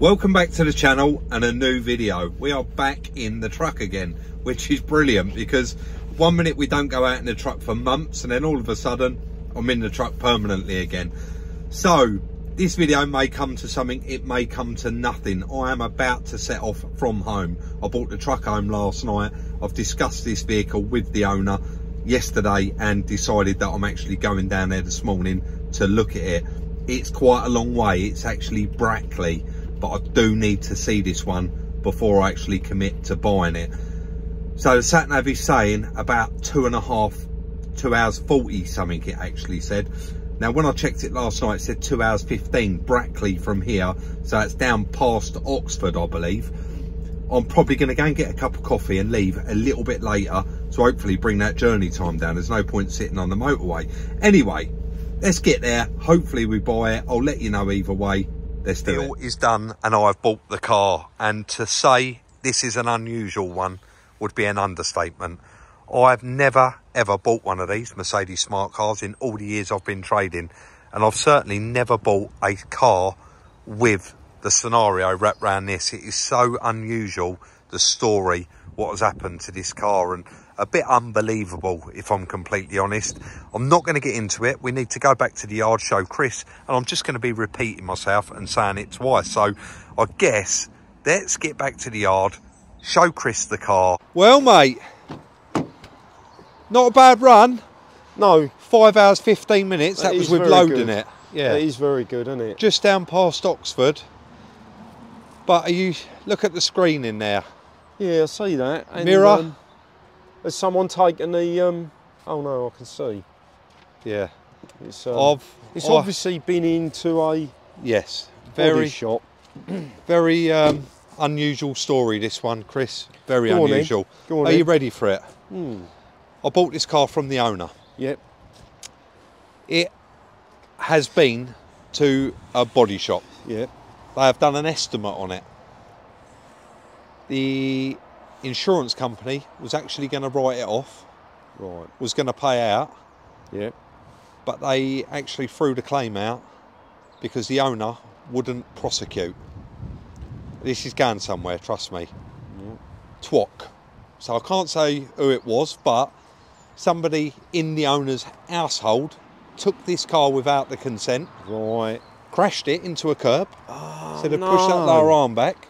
Welcome back to the channel and a new video. We are back in the truck again, which is brilliant because one minute we don't go out in the truck for months and then all of a sudden I'm in the truck permanently again. So this video may come to something, it may come to nothing. I am about to set off from home. I brought the truck home last night. I've discussed this vehicle with the owner yesterday and decided that I'm actually going down there this morning to look at it. It's quite a long way. It's actually Brackley, but I do need to see this one before I actually commit to buying it. So the sat nav is saying about 2 hours 40 something, it actually said. Now when I checked it last night, it said 2 hours 15 Brackley from here, so it's down past Oxford, I believe. I'm probably going to go and get a cup of coffee and leave a little bit later to hopefully bring that journey time down. There's no point sitting on the motorway. Anyway, let's get there. Hopefully we buy it. I'll let you know either way. Let's do it. Deal is done and I've bought the car, and to say this is an unusual one would be an understatement. I've never ever bought one of these Mercedes smart cars in all the years I've been trading, and I've certainly never bought a car with the scenario wrapped around this. It is so unusual, the story, what has happened to this car, and a bit unbelievable if I'm completely honest. I'm not going to get into it. We need to go back to the yard, show Chris, and I'm just going to be repeating myself and saying it twice. So I guess let's get back to the yard, show Chris the car. Well mate, not a bad run. No. 5 hours 15 minutes, that was with loading it. Yeah, it is very good, isn't it? Just down past Oxford. But look at the screen in there. Yeah, I see that. And, mirror. has someone taken the oh no, I can see. Yeah. It's obviously been into a body shop. Very unusual story, this one, Chris. Very unusual. Go on, Are you ready for it? I bought this car from the owner. Yep. It has been to a body shop. Yep. They have done an estimate on it. The insurance company was actually going to write it off. Right. Was going to pay out. Yep. But they actually threw the claim out because the owner wouldn't prosecute. This is going somewhere, trust me. Yep. TWOC. So I can't say who it was, but somebody in the owner's household took this car without the consent. Right. Crashed it into a curb. Oh, so they pushed that lower arm back.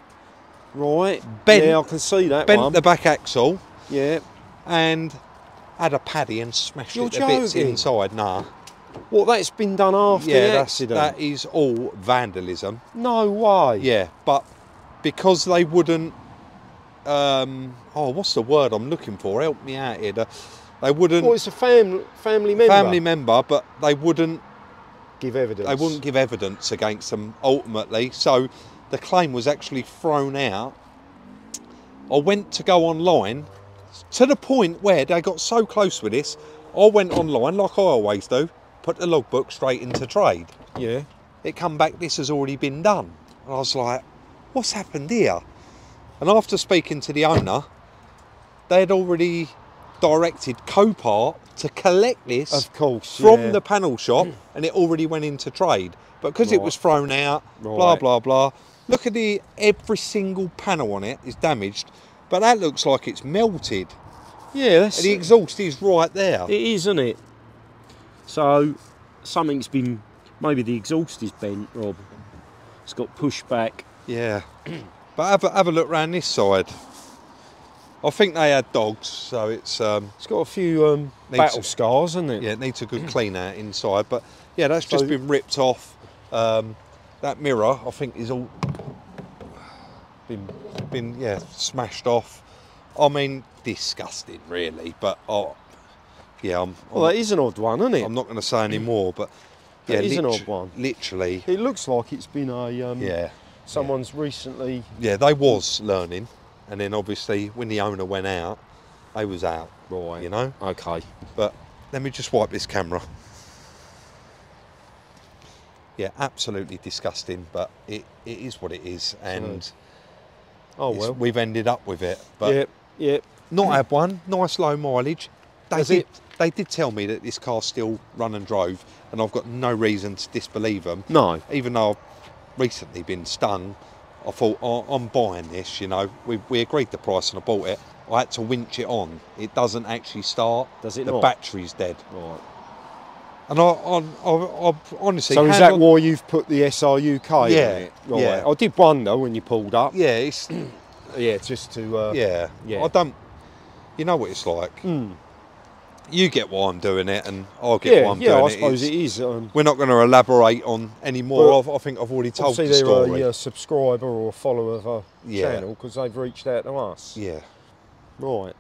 Right. Bent, yeah, I can see that bent one. the back axle. Yeah. And had a paddy and smashed You're it to bits inside. Nah. What, that's been done after the accident? That is all vandalism. No way. Yeah, but because they wouldn't what's the word I'm looking for? Help me out here. They wouldn't. Well, it's a family member. Family member, but they wouldn't give evidence. They wouldn't give evidence against them ultimately. So the claim was actually thrown out. I went to go online to the point where they got so close with this. I went online like I always do, put the logbook straight into trade. Yeah. It come back, this has already been done. And I was like, what's happened here? And after speaking to the owner, they had already directed Copart to collect this, of course, from the panel shop, and it already went into trade. But because it was thrown out, blah, blah, blah. Look at every single panel on it is damaged, but that looks like it's melted. Yeah, that's... And the exhaust is right there. It is, isn't it? So, something's been... Maybe the exhaust is bent, Rob. It's got pushed back. Yeah. But have a look round this side. I think they had dogs, so it's got a few battle scars, hasn't it? Yeah, it needs a good clean out inside. But yeah, that's just been ripped off. That mirror, I think, is all been smashed off. I mean, disgusting, really. But yeah, well, that is an odd one, isn't it? I'm not going to say any more, but yeah, it is an odd one. Literally, it looks like it's been a someone's recently. Yeah, they was learning. And then obviously when the owner went out, they was out, right? You know. Okay. But let me just wipe this camera. Yeah, absolutely disgusting, but it is what it is, and we've ended up with it. But not had one. Nice low mileage. They did tell me that this car still run and drove, and I've got no reason to disbelieve them. No. Even though I've recently been stung I thought, oh, I'm buying this, you know. We agreed the price and I bought it. I had to winch it on. It doesn't actually start. Does it the not? battery's dead. Right. And I honestly... So is that why you've put the SRUK yeah, on it? Right. Yeah. I did wonder when you pulled up. Yeah, it's... Yeah, just to... yeah. I don't... You know what it's like. You get why I'm doing it and I'll get why I'm doing it. Yeah, I suppose it is. We're not going to elaborate on any more. I think I've already told the story. They're a subscriber or a follower of our channel because they've reached out to us. Yeah. Right.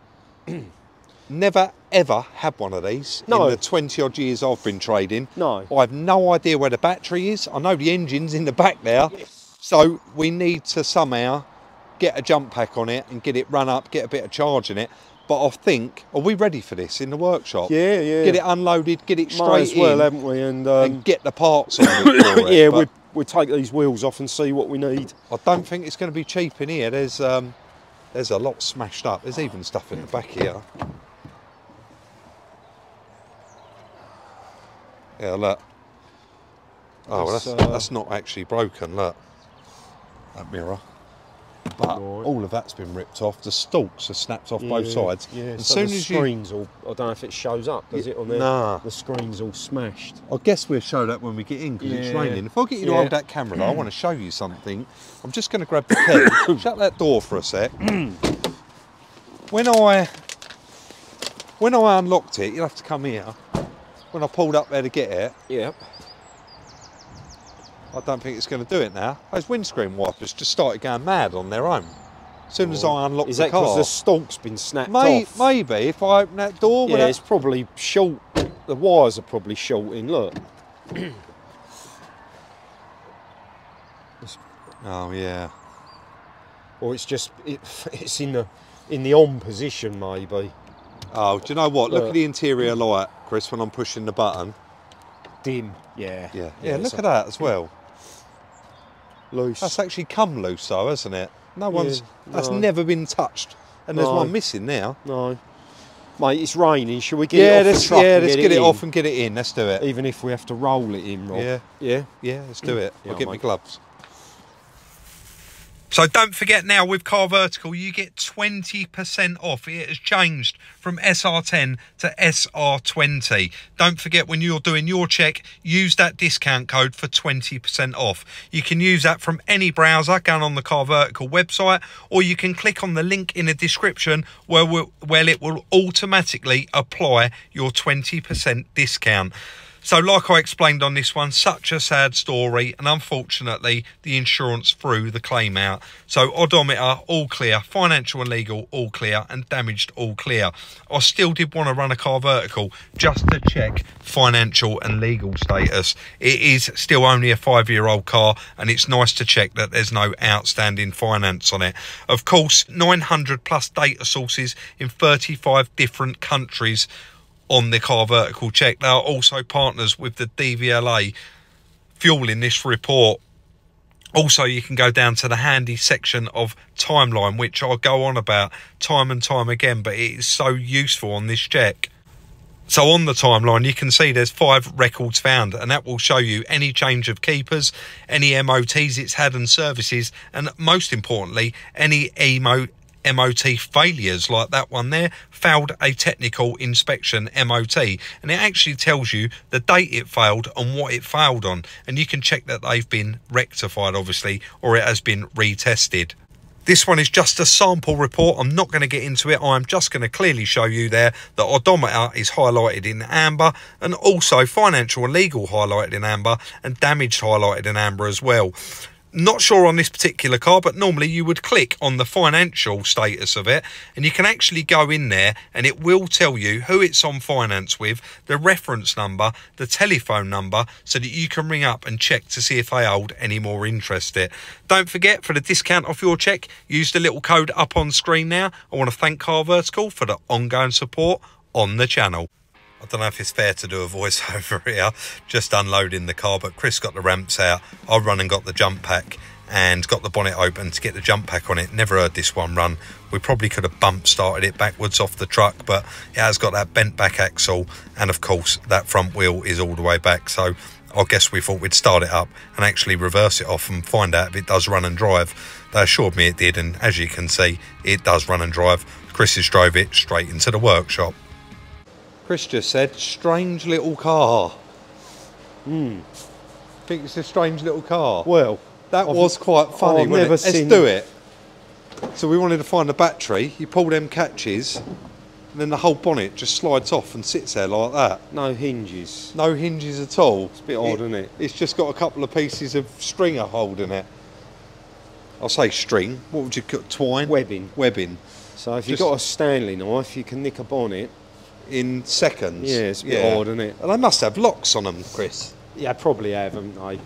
Never ever had one of these in the 20 odd years I've been trading. No. I have no idea where the battery is. I know the engine's in the back there. Yes. So we need to somehow get a jump pack on it and get it run up, get a bit of charge in it. But I think, are we ready for this in the workshop? Yeah, yeah. Get it unloaded, get it straight Might as well, in, haven't we? And get the parts on it for it. Yeah, we'll take these wheels off and see what we need. I don't think it's going to be cheap in here. There's a lot smashed up. There's even stuff in the back here. Yeah, look. Oh, that's not actually broken, look. That mirror. But all of that's been ripped off. The stalks are snapped off both sides. Yeah, as so soon the as screen's all... I don't know if it shows up, does it, on there? Nah. The screen's all smashed. I guess we'll show that when we get in because it's raining. If I get you to hold that camera, though, I want to show you something. I'm just going to grab the key. Shut that door for a sec. When I unlocked it, you'll have to come here. When I pulled up there to get it, I don't think it's going to do it now. Those windscreen wipers just started going mad on their own. As soon as I unlocked the car. Is that because the stalk's been snapped off? Maybe, if I open that door. Yeah, it's probably short. The wires are probably shorting, look. Oh, yeah. Or it's just, it's in the on position, maybe. Oh, do you know what? Look at the interior light, Chris, when I'm pushing the button. Dim, yeah. Yeah, look at that as well. Loose. That's actually come loose though, hasn't it? That's never been touched. And there's one missing now. No. Mate, it's raining. Shall we get it off the truck? Yeah, let's get it off and get it in. Let's do it. Even if we have to roll it in, Rob. Yeah, let's do it. I'll get my gloves. So don't forget now with CarVertical, you get 20% off. It has changed from SR10 to SR20. Don't forget when you're doing your check, use that discount code for 20% off. You can use that from any browser going on the CarVertical website, or you can click on the link in the description where it will automatically apply your 20% discount. So like I explained on this one, such a sad story, and unfortunately the insurance threw the claim out. So odometer all clear, financial and legal all clear, and damaged all clear. I still did want to run a CarVertical just to check financial and legal status. It is still only a 5-year-old car, and it's nice to check that there's no outstanding finance on it. Of course, 900 plus data sources in 35 different countries on the CarVertical check. They are also partners with the DVLA fueling this report. Also, you can go down to the handy section of timeline, which I'll go on about time and time again, but it is so useful on this check. So on the timeline, you can see there's 5 records found, and that will show you any change of keepers, any MOTs it's had and services, and most importantly, any MOT failures like that one there, failed a technical inspection MOT, and it actually tells you the date it failed and what it failed on, and you can check that they've been rectified obviously, or it has been retested. This one is just a sample report. I'm not going to get into it. I'm just going to clearly show you there that odometer is highlighted in amber, and also financial and legal highlighted in amber, and damaged highlighted in amber as well. Not sure on this particular car, but normally you would click on the financial status of it, and you can actually go in there and it will tell you who it's on finance with, the reference number, the telephone number, so that you can ring up and check to see if they hold any more interest in it. Don't forget, for the discount off your check, use the little code up on screen now. I want to thank CarVertical for the ongoing support on the channel. I don't know if it's fair to do a voiceover here, just unloading the car, but Chris got the ramps out. I run and got the jump pack and got the bonnet open to get the jump pack on it. Never heard this one run. We probably could have bump started it backwards off the truck, but it has got that bent back axle, and of course that front wheel is all the way back. So I guess we thought we'd start it up and actually reverse it off and find out if it does run and drive. They assured me it did, and as you can see, it does run and drive. Chris has drove it straight into the workshop. Chris just said, strange little car. Think it's a strange little car? Well, that was quite funny, wasn't it? Let's do it. So we wanted to find the battery. You pull them catches, and then the whole bonnet just slides off and sits there like that. No hinges. No hinges at all. It's a bit odd, isn't it? It's just got a couple of pieces of stringer holding it. I'll say string. What would you call twine? Webbing. Webbing. So if you've got a Stanley knife, you can nick a bonnet in seconds. Yeah, it's a bit odd, isn't it? And they must have locks on them, Chris. Yeah, probably have, haven't they?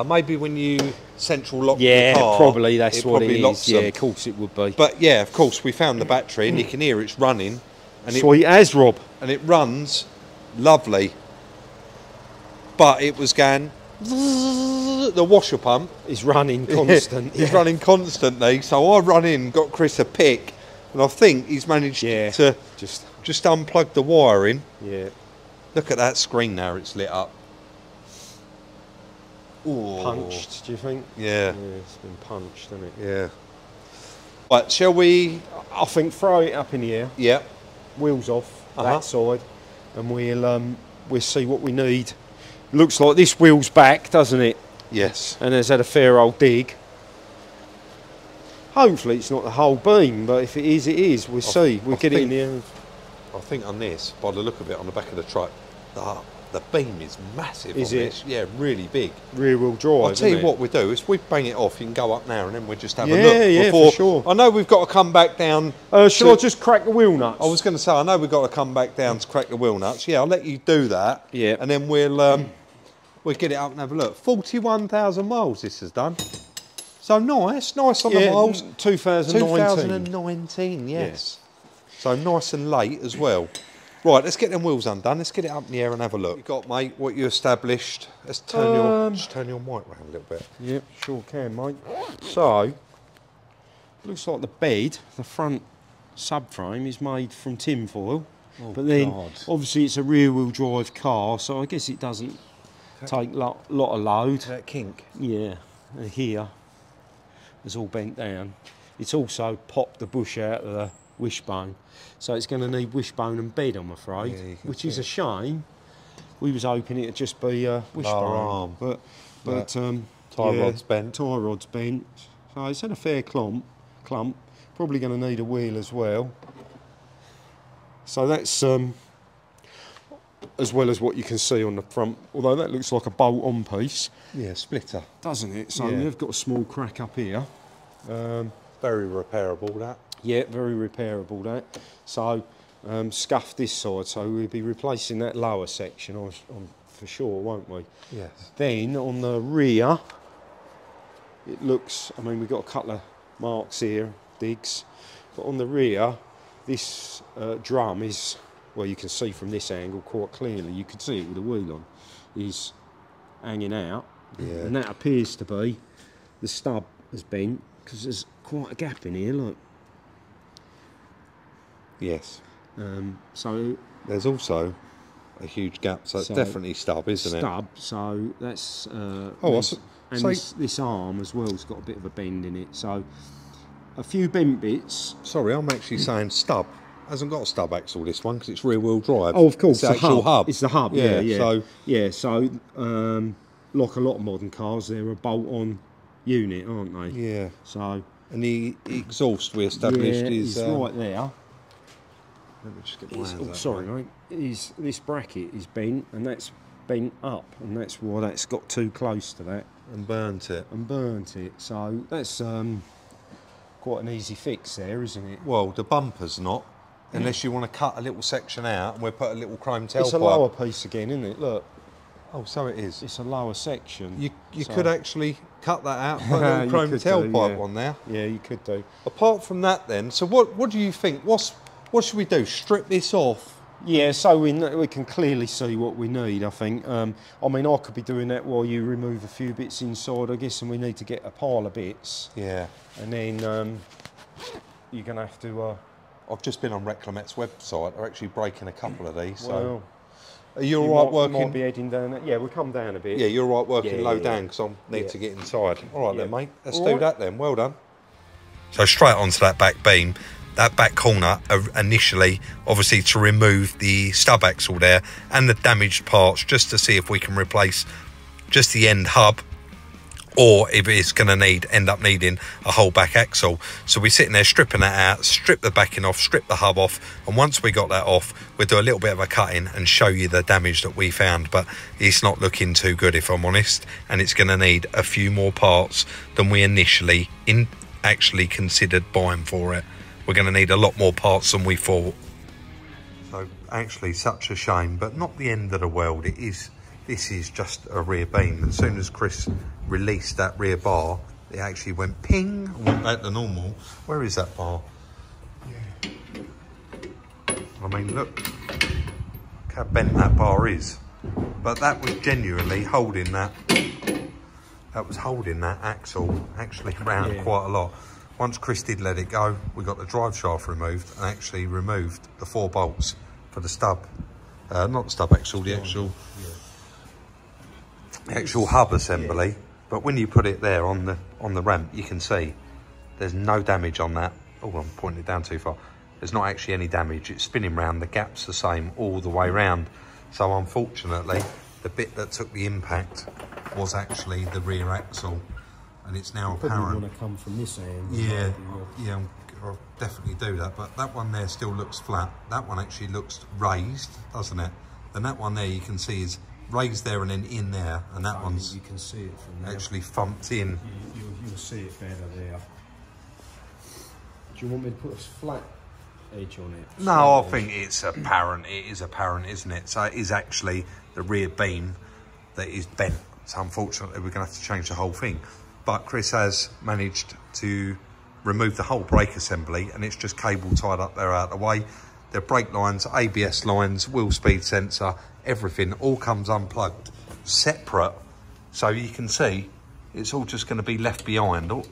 Maybe when you central lock the car, probably that's what it is. Yeah, of course it would be. But yeah, of course we found the battery, and you can hear it's running. And Sweet as, Rob. And it runs lovely. But it was going. The washer pump is running constant. It's running constantly. So I run in, got Chris a pick, and I think he's managed to just unplug the wiring. Yeah. Look at that screen now; it's lit up. Ooh. Punched, do you think? Yeah. Yeah, it's been punched, hasn't it? Yeah. Right, shall we? I think throw it up in the air. Yeah. Wheels off that side, and we'll see what we need. Looks like this wheel's back, doesn't it? Yes. And has had a fair old dig. Hopefully it's not the whole beam, but if it is, it is. We'll see. We'll get it in there. I think on this, by the look of it, on the back of the truck, the beam is massive. Is on it? This. Yeah, really big. Rear wheel drive. I'll tell you what we do is we bang it off. You can go up now, and then we just have a look. Yeah, for sure. I know we've got to come back down. Shall I just crack the wheel nuts? I was going to say I know we've got to come back down to crack the wheel nuts. Yeah, I'll let you do that. Yeah. And then we'll get it up and have a look. 41,000 miles this has done. So nice on the miles. 2019, yes. So nice and late as well. Right, let's get them wheels undone. Let's get it up in the air and have a look. You got, mate, what you established. Let's turn just turn your mic round a little bit. Yep, sure can, mate. So, looks like the bed, the front subframe, is made from tinfoil. Oh, but then, obviously, it's a rear-wheel drive car, so I guess it doesn't take a lot of load. That kink. Yeah, and here, it's all bent down. It's also popped the bush out of the wishbone. So it's going to need wishbone and bed, I'm afraid, which is a shame. We was hoping it'd just be wishbone, but tie rod's bent. Tie rod's bent. So it's had a fair clump. Probably going to need a wheel as well. So that's as well as what you can see on the front. Although that looks like a bolt-on piece. Yeah, splitter, doesn't it? So we've got a small crack up here. Very repairable, that. Yeah, very repairable, that. So, scuff this side, so we'll be replacing that lower section for sure, won't we? Yes. Then, on the rear, it looks, I mean, we've got a couple of marks here, digs, but on the rear, this drum is, well, you can see from this angle quite clearly, you can see it with the wheel on, is hanging out. Yeah. And that appears to be, the stub has bent, because there's quite a gap in here, look. Yes. So there's also a huge gap, so it's definitely stub, isn't it? Stub. So that's this arm as well has got a bit of a bend in it. So a few bent bits. Sorry, I'm actually saying stub. Hasn't got a stub axle, this one, because it's rear-wheel drive. Oh, of course, it's the actual hub. It's the hub. Yeah. So like a lot of modern cars, they're a bolt-on unit, aren't they? Yeah. So. And the exhaust we established is right there. Let me just get my hands out. Sorry, mate. This bracket is bent, and that's bent up, and that's why that's got too close to that. And burnt it. So that's quite an easy fix there, isn't it? Well, the bumper's not, unless you want to cut a little section out, and we'll put a little chrome tailpipe. It's a lower piece again, isn't it? Look. Oh, so it is. It's a lower section. You could actually cut that out, put a little chrome tailpipe on there. Yeah, you could do. Apart from that, then, so what do you think? What should we do? Strip this off? Yeah, so we can clearly see what we need, I think. I mean, I could be doing that while you remove a few bits inside, I guess, and we need to get a pile of bits. Yeah. And then you're going to have to... I've just been on Reclamet's website. They're actually breaking a couple of these. Well, Are you all right working? Might be heading down. Yeah, we'll come down a bit. Yeah, you're all right working low yeah. down because I need to get inside. All right then, mate. Let's All do right. that then. Well done. So straight onto that back beam, that back corner initially, obviously to remove the stub axle there and the damaged parts, just to see if we can replace just the end hub, or if it's going to end up needing a whole back axle. So we're sitting there stripping that out, strip the backing off, strip the hub off, and once we got that off, we'll do a little bit of a cutting and show you the damage that we found. But it's not looking too good, if I'm honest, and it's going to need a few more parts than we initially actually considered buying for it. We're going to need a lot more parts than we thought. So actually such a shame, but not the end of the world. This is just a rear beam. As soon as Chris released that rear bar, it actually went ping and went back to normal. Where is that bar? Yeah. I mean, look how bent that bar is. But that was genuinely holding that. That was holding that axle actually round quite a lot. Once Chris did let it go, we got the drive shaft removed and actually removed the 4 bolts for the stub. Not the stub axle, the actual hub assembly. Yeah. But when you put it there on the ramp, you can see there's no damage on that. Oh, I'm pointing it down too far. There's not actually any damage. It's spinning round. The gap's the same all the way round. So unfortunately, the bit that took the impact was actually the rear axle, and it's now apparent. Probably want to come from this end. Yeah, yeah, I'll definitely do that. But that one there still looks flat. That one actually looks raised, doesn't it? And that one there you can see is raised there and then in there, and that one's you can see it from there. Actually thumped in. You'll see it better there. Do you want me to put a flat edge on it? No, I think it's apparent. It is apparent, isn't it? So it is actually the rear beam that is bent. So unfortunately, we're going to have to change the whole thing. But Chris has managed to remove the whole brake assembly, and it's just cable tied up there out of the way. The brake lines, ABS lines, wheel speed sensor, everything all comes unplugged, separate. So you can see it's all just going to be left behind. All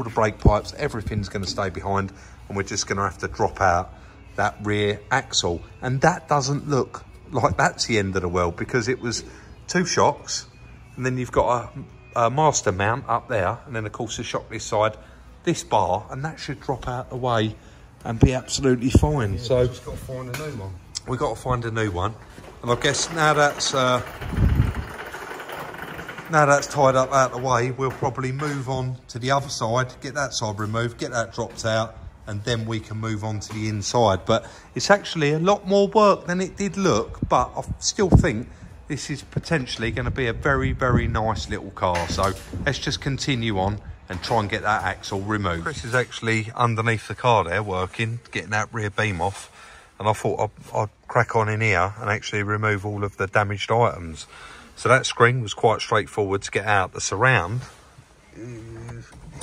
the brake pipes, everything's going to stay behind, and we're just going to have to drop out that rear axle. And that doesn't look like that's the end of the world, because it was 2 shocks, and then you've got a master mount up there, and then of course the shock this side, this bar, and that should drop out the way and be absolutely fine. Yeah, so we've just got to find a new one. We've got to find a new one, and I guess now that's tied up out of the way, we'll probably move on to the other side, get that side removed, get that dropped out, and then we can move on to the inside. But it's actually a lot more work than it did look, but I still think this is potentially going to be a very, very nice little car. So let's just continue on and try and get that axle removed. Chris is actually underneath the car there working, getting that rear beam off, and I thought I'd crack on in here and actually remove all of the damaged items. So that screen was quite straightforward to get out. The surround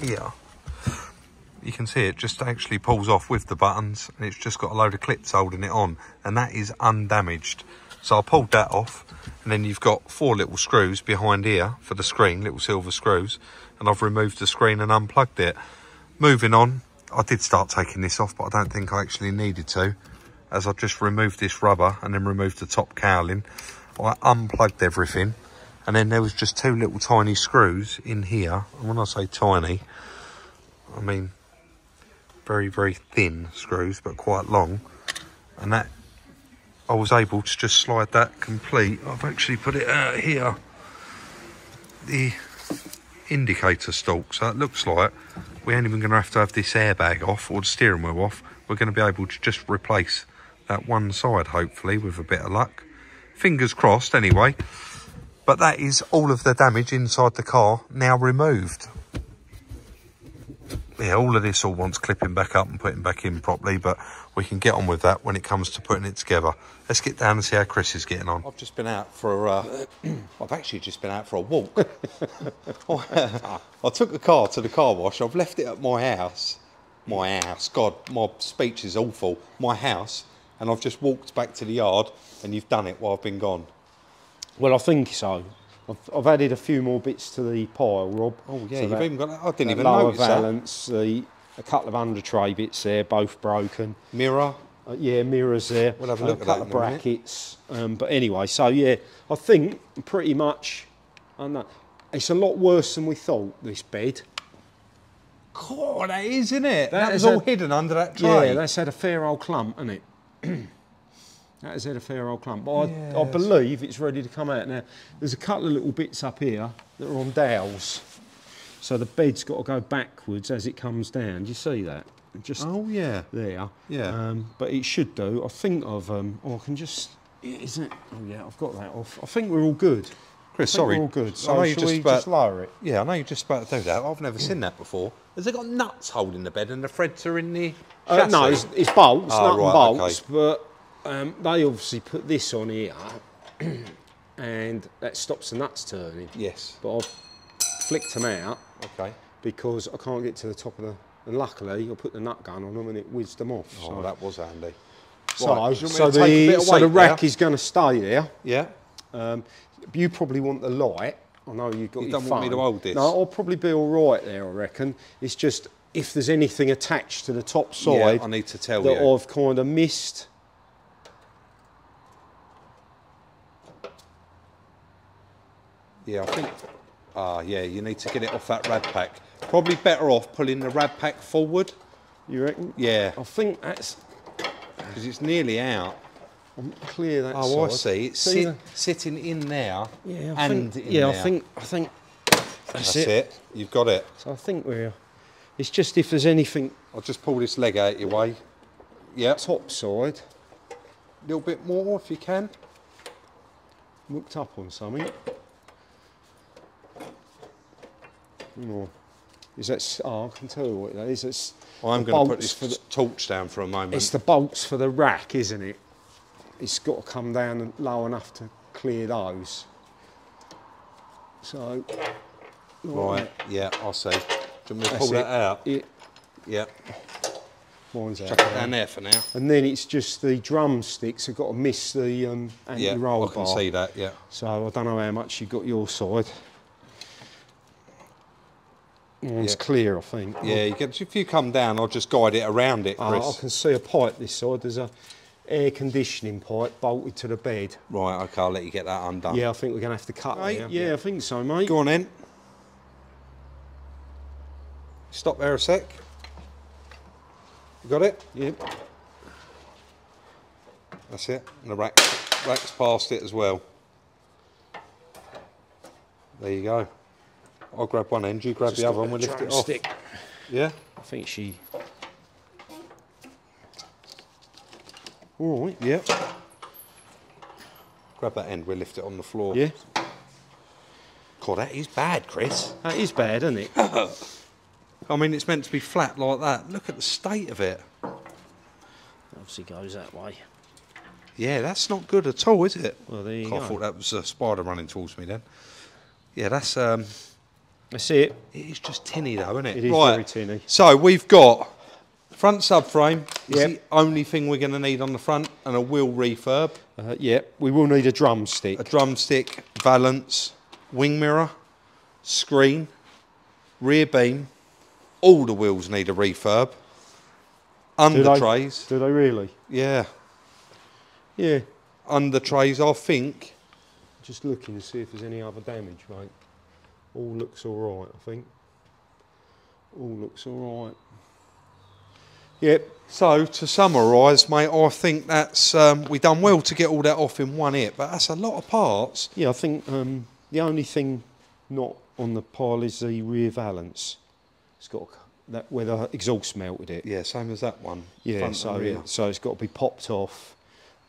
here, you can see it just actually pulls off with the buttons, and it's just got a load of clips holding it on, and that is undamaged. So I pulled that off, and then you've got 4 little screws behind here for the screen, little silver screws, and I've removed the screen and unplugged it. Moving on, I did start taking this off, but I don't think I actually needed to, as I just removed this rubber and then removed the top cowling. I unplugged everything, and then there was just 2 little tiny screws in here. And when I say tiny, I mean very, very thin screws, but quite long. And that, I was able to just slide that complete. I've actually put it out here, the indicator stalk. So it looks like we ain't even going to have this airbag off or the steering wheel off. We're going to be able to just replace that one side, hopefully, with a bit of luck. Fingers crossed, anyway. But that is all of the damage inside the car now removed. Yeah, all of this all wants clipping back up and putting back in properly, but we can get on with that when it comes to putting it together. Let's get down and see how Chris is getting on. I've just been out for I've actually just been out for a walk. I took the car to the car wash. I've left it at my house. God, my speech is awful. My house. And I've just walked back to the yard, and you've done it while I've been gone. Well, I think so. I've added a few more bits to the pile, Rob. Oh yeah, so you've even got that. I didn't even lower notice valance, a couple of under tray bits there, both broken. Mirror. Yeah, mirrors there. We'll have a look at that couple in of a minute. brackets. But anyway, so yeah, I think pretty much. I know it's a lot worse than we thought. This bed. God, that is, isn't it? That was has all had- hidden under that tray. Yeah, that's had a fair old clump, hasn't it? That has had a fair old clump. But I Yes. believe it's ready to come out now. There's a couple of little bits up here that are on dowels. So the bed's got to go backwards as it comes down. Do you see that? Just Oh, yeah. there. Yeah. But it should do. I think I've. Oh, I can just. Isn't it? Oh yeah, I've got that off. I think we're all good. Chris, I think sorry. we're all good. I So know you shall we about- just lower it? Yeah, I know you're just about to do that. I've never seen that before. Has it got nuts holding the bed and the threads are in the chassis? No, it's bolts, Oh, nut right, and bolts. okay. But they obviously put this on here, and that stops the nuts turning. Yes. But I've flicked them out Okay. because I can't get to the top of the. And luckily, I put the nut gun on them and it whizzed them off. Oh, that was handy. So, Right, do you want me so to take a bit of the weight rack there? is going to stay there. Yeah. You probably want the light. I know you've got You your don't want me to phone. hold this? No, I'll probably be all right there, I reckon. It's just if there's anything attached to the top side Yeah, I need to tell that you. I've kind of missed. Yeah, I think. Yeah, you need to get it off that rad pack. Probably better off pulling the rad pack forward. You reckon? Yeah, I think that's. because it's nearly out. I'm clear that Oh, I side. see. It's sitting in there Yeah, and think, in yeah, there. I think That's it. You've got it. So I think we're. It's just if there's anything I'll just pull this leg out your way. Yep. top side A little bit more if you can. hooked up on something. Or is that? Oh, I can tell you what that is. It's I'm the going to put bolts this for the. torch down for a moment. It's the bolts for the rack, isn't it? It's got to come down low enough to clear those. So. Right, yeah, I'll see. Do you want me to That's pull that it. out? It, Yeah. mine's out. Chuck it down there for now. And then it's just the drumsticks have got to miss the Yeah, anti-roll I can bar. see that, yeah. So I don't know how much you got your side. Mine's Yeah. clear, I think. Yeah, you get, if you come down, I'll just guide it around it, Chris. I can see a pipe this side. There's a air conditioning pipe bolted to the bed. Right, okay, I'll let you get that undone. Yeah, I think we're going to have to cut Mate, it. Yeah, I think so, mate. Go on then. Stop there a sec. You got it? Yep. That's it. And the rack's past it as well. There you go. I'll grab one end, you grab Just the other got and we'll a lift it off. drumstick. Yeah? I think she. All right. Yeah. Grab that end, we'll lift it on the floor. Yeah. God, that is bad, Chris. That is bad, isn't it? I mean, it's meant to be flat like that. Look at the state of it. Obviously goes that way. Yeah, that's not good at all, is it? Well, there you God, I go. thought that was a spider running towards me then. Yeah, that's That's it. it is just tinny though, isn't it? It is right. very tinny. So we've got front subframe. Is Yep. the only thing we're going to need on the front, and a wheel refurb, Yeah, we will need a drumstick. a drumstick, valance, wing mirror, screen, rear beam. All the wheels need a refurb. Under trays, Do they really? yeah. Yeah. Under trays, I think. Just looking to see if there's any other damage, mate. All looks all right, I think. All looks all right. Yep. So to summarise, mate, I think that's we done well to get all that off in one hit, but that's a lot of parts. Yeah, I think the only thing not on the pile is the rear valance. It's got that where the exhaust melted it. Yeah, same as that one. Yeah, front so and rear. so it's got to be popped off.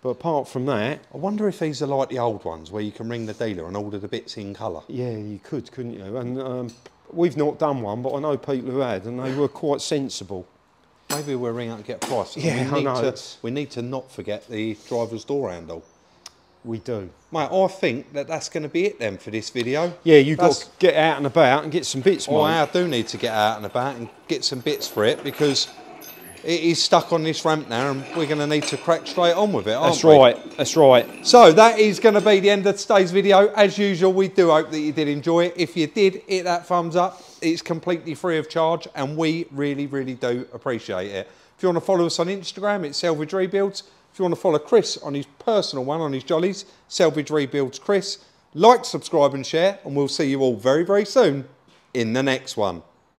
But apart from that, I wonder if these are like the old ones where you can ring the dealer and order the bits in colour. yeah, you could, couldn't you? And we've not done one, but I know people who had, and they were quite sensible. Maybe we'll ring out and get a price. Yeah, I know, We need to not forget the driver's door handle. We do. Mate, I think that that's going to be it then for this video. Yeah, you've got That's- to get out and about and get some bits, mate. I do need to get out and about and get some bits for it because it is stuck on this ramp now and we're going to need to crack straight on with it, aren't That's we? right. That's right. So that is going to be the end of today's video. As usual, we do hope that you did enjoy it. If you did, hit that thumbs up. it's completely free of charge, and we really, really do appreciate it. If you want to follow us on Instagram, it's Salvage Rebuilds. If you want to follow Chris on his personal one, on his jollies, Salvage Rebuilds Chris. Like, subscribe and share, and we'll see you all very, very soon in the next one.